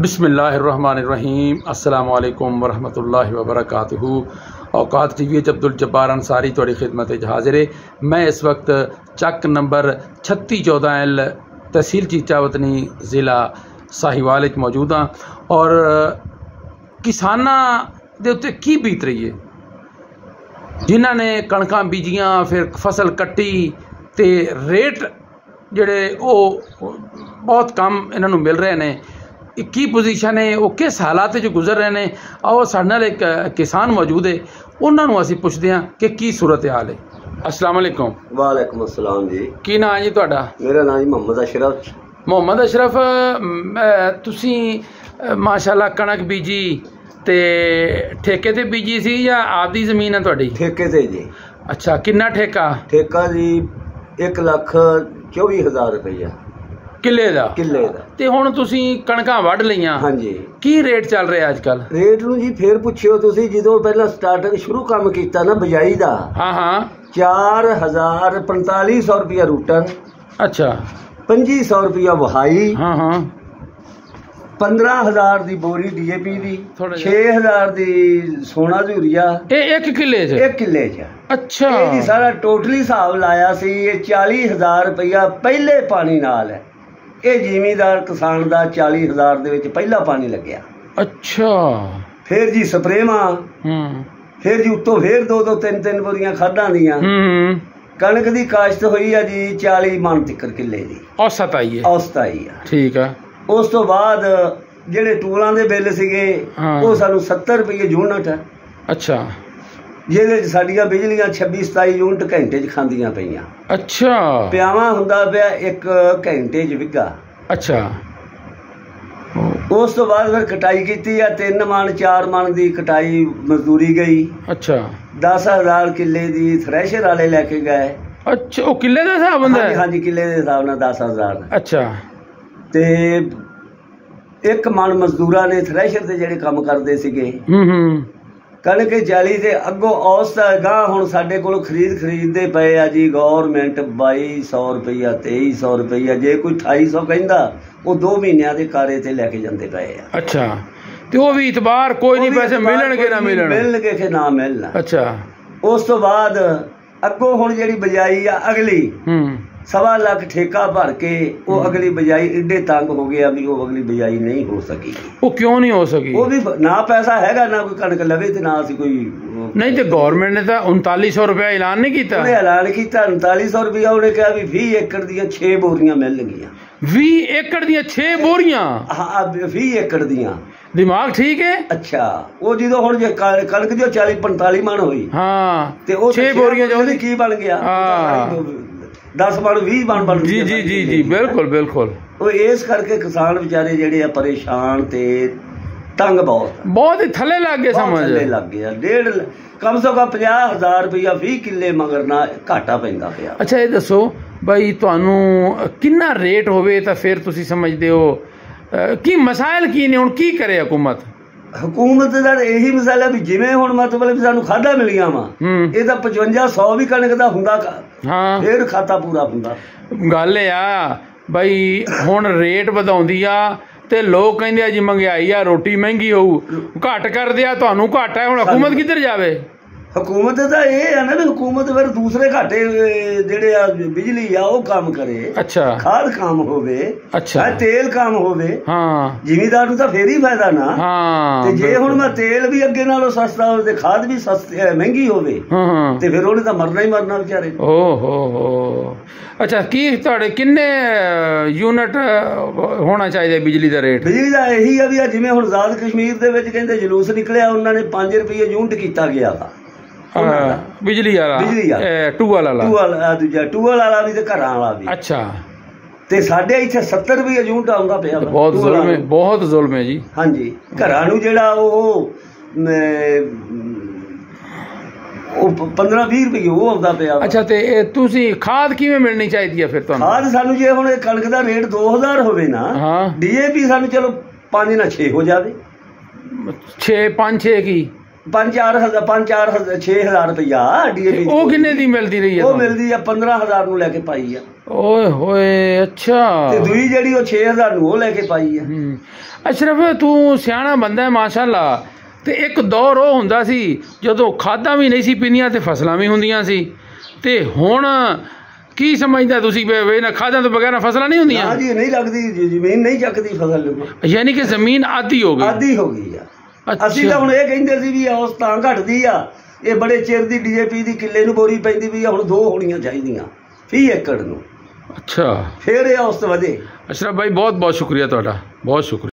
बिस्मिल्लाहिर्रहमानिर्रहीम अस्सलामु अलैकुम वरहमतुल्लाहि वबरकातुहू। औकात टीवी अब्दुल जब्बार अंसारी थोड़ी खिदमत हाजिर है। मैं इस वक्त चक नंबर 3614 तहसील चीचावतनी ज़िला साहिवाल मौजूद हाँ और किसाना दे उत्ते की बीत रही है जिन्हों ने कणकां बीजियां फिर फसल कट्टी ते रेट जिहड़े बहुत कम इन्हों मिल रहे हैं। की पोजीशन है वो किस हालात जो गुजर रहे हैं। आओ साडे नाल एक किसान मौजूद है उन्होंने असीं पुछदे हां कि की सूरत हाल है। अस्सलाम वालेकुम। वालेकुम अस्सलाम जी। की नाम है जी तुहाडा? मेरा नाम जी मोहम्मद अशरफ। मोहम्मद अशरफ, तुसीं माशाअल्लाह कणक बीजी ते ठेके ते बीजी सी या आपदी ज़मीन है तुहाडी? ठेके ते जी। अच्छा, किन्ना ठेका? ठेका जी 1,24,000 रुपया किले दा। किले दा। ते हुण तुसीं कणकां वढ लईआं। हाँ जी। की रेट चल रहा अजकल? रेट नूं जी फिर पुछियो तुसीं, जदों पहला स्टार्टिंग शुरू काम कीता ना बिजाई दा। हाँ हाँ। 4,4500 रुपया रूटन। अच्छा। 2500 रुपया वहाई। हाँ हाँ। 15,000 दी बोरी DAP दी, 6,000 दी सोना यूरिया। एक किले च? एक किले च। अच्छा। ये सारा टोटली हिसाब लाया सी, ये 40,000 रुपया पहले पानी नाल है। ये जिमीदार किसान का 40,000 दे विच पहला पानी लग्या। अच्छा। फिर जी स्प्रेमा, फिर जी उत्तों फिर 2-2 3-3 बोरियां खादां दियां। कणक दी काश्त हुई है जी 40 मन तक किले दी। औसत आई है? औसत आई है। ठीक है। उस तो बाद जेडे टूलां दे बिल सीगे वो सानू 70 रुपये यूनिट है। अच्छा। ਜਿਹਦੇ ਸਾਡੀਆਂ ਬਿਜਲੀਆਂ 26-27 ਯੂਨਿਟ ਘੰਟੇ 'ਚ ਖਾਂਦੀਆਂ ਪਈਆਂ। ਅੱਛਾ। ਪਿਆਵਾ ਹੁੰਦਾ ਪਿਆ 1 ਘੰਟੇ 'ਚ ਵਿੱਗਾ। ਅੱਛਾ। ਉਸ ਤੋਂ ਬਾਅਦ ਫਿਰ ਕਟਾਈ ਕੀਤੀ ਆ 3 ਮਣ 4 ਮਣ ਦੀ ਕਟਾਈ ਮਜ਼ਦੂਰੀ ਗਈ। ਅੱਛਾ। 10,000 ਕਿੱਲੇ ਦੀ ਥ੍ਰੈਸ਼ਰ ਵਾਲੇ ਲੈ ਕੇ ਗਏ। ਅੱਛਾ, ਉਹ ਕਿੱਲੇ ਦਾ ਹਿਸਾਬ ਹੁੰਦਾ ਹੈ? ਹਾਂਜੀ, ਕਿੱਲੇ ਦੇ ਹਿਸਾਬ ਨਾਲ 10,000। ਅੱਛਾ। ਤੇ 1 ਮਣ ਮਜ਼ਦੂਰਾਂ ਨੇ ਥ੍ਰੈਸ਼ਰ ਤੇ ਜਿਹੜੇ ਕੰਮ ਕਰਦੇ ਸੀਗੇ। कणक 40 ਤੇ ਅੱਗੋਂ ਔਸਤ ਗਾਂ ਹੁਣ ਸਾਡੇ ਕੋਲ ਖਰੀਦਦੇ ਪਏ ਆ ਜੀ ਗਵਰਨਮੈਂਟ 2200 ਰੁਪਈਆ 2300 ਰੁਪਈਆ। ਜੇ ਕੋਈ 2800 ਕਹਿੰਦਾ ਉਹ 2 ਮਹੀਨਿਆਂ ਦੇ ਕਾਰੇ ਤੇ ਲੈ ਕੇ ਜਾਂਦੇ ਪਏ ਆ। ਅੱਛਾ। ਤੇ ਉਹ ਵੀ ਇਤਬਾਰ ਕੋਈ ਨਹੀਂ, ਪੈਸੇ ਮਿਲਣਗੇ ਨਾ ਮਿਲਣਗੇ ਕਿ ਨਾ ਮਿਲਣ। ਅੱਛਾ। ਉਸ ਤੋਂ ਬਾਅਦ ਅੱਗੋਂ ਹੁਣ ਜਿਹੜੀ ਬਜਾਈ ਆ ਅਗਲੀ 1.25 ਲੱਖ ਠੇਕਾ ਭਰ ਕੇ ਉਹ ਅਗਲੀ ਬਜਾਈ ਏਡੇ ਤੰਗ ਹੋ ਗਿਆ ਵੀ ਉਹ ਅਗਲੀ ਬਜਾਈ ਨਹੀਂ ਹੋ ਸਕੀ। ਉਹ ਕਿਉਂ ਨਹੀਂ ਹੋ ਸਕੀ? ਉਹ ਵੀ ਨਾ ਪੈਸਾ ਹੈਗਾ, ਨਾ ਕੋਈ ਕਣਕ ਲਵੇ ਤੇ ਨਾ ਅਸੀਂ ਕੋਈ ਨਹੀਂ। ਤੇ ਗਵਰਨਮੈਂਟ ਨੇ ਤਾਂ 3900 ਰੁਪਇਆ ਐਲਾਨ ਨਹੀਂ ਕੀਤਾ? ਉਹਨੇ ਐਲਾਨ ਕੀਤਾ 3900 ਰੁਪਇਆ। ਉਹਨੇ ਕਿਹਾ ਵੀ 20 ਏਕੜ ਦੀਆਂ 6 ਬੋਰੀਆਂ ਮਿਲਣਗੀਆਂ। 20 ਏਕੜ ਦੀਆਂ 6 ਬੋਰੀਆਂ? ਹਾਂ, 20 ਏਕੜ ਦੀਆਂ। ਦਿਮਾਗ ਠੀਕ ਹੈ? ਅੱਛਾ। ਉਹ ਜਦੋਂ ਹੁਣ ਜੇ ਕਣਕ ਜੋ 40-45 ਮਣ ਹੋਈ, ਹਾਂ, ਤੇ ਉਹ 6 ਬੋਰੀਆਂ ਚਾਹੁੰਦੀ ਕੀ ਬਣ ਗਿਆ? 10 ਮਣ 20 ਮਣ ਬਣ ਗਈ। ਜੀ ਜੀ ਜੀ, ਬਿਲਕੁਲ ਬਿਲकुल। ਉਹ ਇਸ ਕਰਕੇ ਕਿਸਾਨ ਵਿਚਾਰੇ ਜਿਹੜੇ ਆ ਪਰੇਸ਼ਾਨ ਤੇ ਤੰਗ ਬਹੁਤ ਹੀ ਥੱਲੇ ਲੱਗ ਗਏ। ਸਮਝ ਲੱਗ ਗਿਆ। ਕਮ ਸੇ ਕਮ 50,000 ਰੁਪਇਆ 20 ਕਿੱਲੇ ਮਗਰ ਨਾ ਘਾਟਾ ਪੈਂਦਾ ਪਿਆ। ਅੱਛਾ, ਇਹ ਦੱਸੋ ਬਈ ਤੁਹਾਨੂੰ ਕਿੰਨਾ ਰੇਟ ਹੋਵੇ ਤਾਂ ਫਿਰ ਤੁਸੀਂ ਸਮਝਦੇ ਹੋ ਕੀ ਮਸਾਇਲ ਕੀ ਨੇ? ਹੁਣ ਕੀ ਕਰੇ ਹੁਕੂਮਤ? हुकूमत का यही मसाला भी जिमें हुण मतलब सानू खादा मिलियां वा, ये तां 5500 भी कणक दा हुंदा, फिर खाता पूरा हुंदा। गल आ बई हुण रेट वधाउंदी आ ते लोग कहंदे आ जी महंगाई आ, रोटी महंगी होऊ, घट कर दिया तुहानू घाटा है। हुण हुकूमत किधर जावे? हुकूमत का ये है ना भी हुकूमत फिर दूसरे घाटे जेडे बिजली आ वो काम करे। अच्छा। खाद काम होवे। अच्छा। तेल काम होवे। हाँ। जिमीदार नूं तां फिर ही फायदा ना। हाँ। ते जे हुण मैं तेल भी अगे नालों सस्ता होवे ते खाद भी सस्ती महंगी होवे ते फिर उहने तां मरना ही मरना बेचारे। हो। अच्छा, की तुहाडे किन्ने यूनिट होना चाहिए बिजली का रेट? बिजली का यही है भी जिवें हुण आजाद कश्मीर दे विच कहंदे जलूस निकलिया, उन्होंने 5 रुपये यूनिट किया गया वा बिजली वाला। टूअल वाला, दूजा टूअल वाला भी ते घरां वाला भी। अच्छा। ते साडे इत्थे 70 रुपये यूनिट आउंदा पिया। बहुत जुल्म है, बहुत जुल्म है जी। हाँ जी। घरां नूं जेड़ा ਉਹ 15-20 रुपये ਉਹ ਆਉਂਦਾ ਪਿਆ। ਅੱਛਾ। ਤੇ ਤੁਸੀਂ ਖਾਦ ਕਿਵੇਂ ਮਿਲਣੀ ਚਾਹੀਦੀ ਹੈ ਫਿਰ ਤੁਹਾਨੂੰ? ਖਾਦ ਸਾਨੂੰ ਜੇ ਹੁਣ ਕਣਕ ਦਾ ਰੇਟ 2000 ਹੋਵੇ ਨਾ, DAP ਸਾਨੂੰ ਚਲੋ 5 ਨਾਲ 6 ਹੋ ਜਾਵੇ। 5-6 ਕੀ 5-4 ਹਜ਼ਾਰ 6,000 ਰੁਪਇਆ DAP। ਉਹ ਕਿੰਨੇ ਦੀ ਮਿਲਦੀ ਰਹੀ ਹੈ? ਉਹ ਮਿਲਦੀ ਆ 15,000 ਨੂੰ ਲੈ ਕੇ ਪਾਈ ਆ। ਓਏ ਹੋਏ, ਅੱਛਾ। ਤੇ ਦੂਈ ਜਿਹੜੀ ਉਹ 6,000 ਨੂੰ ਉਹ ਲੈ ਕੇ ਪਾਈ ਆ। ਅਸ਼ਰਫ ਤੂੰ ਸਿਆਣਾ ਬੰਦਾ ਹੈ ਮਾਸ਼ਾਅੱਲਾ। ਤੇ ਇੱਕ ਦੌਰ ਉਹ ਹੁੰਦਾ ਸੀ ਜਦੋਂ ਖਾਦਾਂ ਵੀ ਨਹੀਂ ਸੀ ਪੀਂਦੀਆਂ ਤੇ ਫਸਲਾਂ ਵੀ ਹੁੰਦੀਆਂ ਸੀ, ਤੇ ਹੁਣ ਕੀ ਸਮਝਦਾ ਤੁਸੀਂ ਇਹਨਾਂ ਖਾਦਾਂ ਤੋਂ ਬਗੈਰ ਫਸਲਾਂ ਨਹੀਂ ਹੁੰਦੀਆਂ? ਹਾਂ ਜੀ, ਨਹੀਂ ਲੱਗਦੀ ਜ਼ਮੀਨ, ਨਹੀਂ ਚੱਕਦੀ ਫਸਲ। ਯਾਨੀ ਕਿ ਜ਼ਮੀਨ ਆਦੀ ਹੋ ਗਈ, ਆਦੀ ਹੋ ਗਈ ਆ। ਅਸੀਂ ਤਾਂ ਹੁਣ ਇਹ ਕਹਿੰਦੇ ਸੀ ਵੀ ਉਸ ਤਾਂ ਘਟਦੀ ਆ, ਇਹ ਬੜੇ ਚਿਰ ਦੀ DAP ਦੀ ਕਿੱਲੇ ਨੂੰ ਬੋਰੀ ਪੈਂਦੀ ਵੀ ਹੁਣ 2 ਹੋਣੀਆਂ ਚਾਹੀਦੀਆਂ 20 ਏਕੜ ਨੂੰ। ਅੱਛਾ, ਫਿਰ ਇਹ ਉਸ ਤੋਂ ਵਧੇ। ਅਸ਼ਰਫ ਭਾਈ ਬਹੁਤ ਬਹੁਤ ਸ਼ੁਕਰੀਆ ਤੁਹਾਡਾ, ਬਹੁਤ ਸ਼ੁਕਰੀਆ।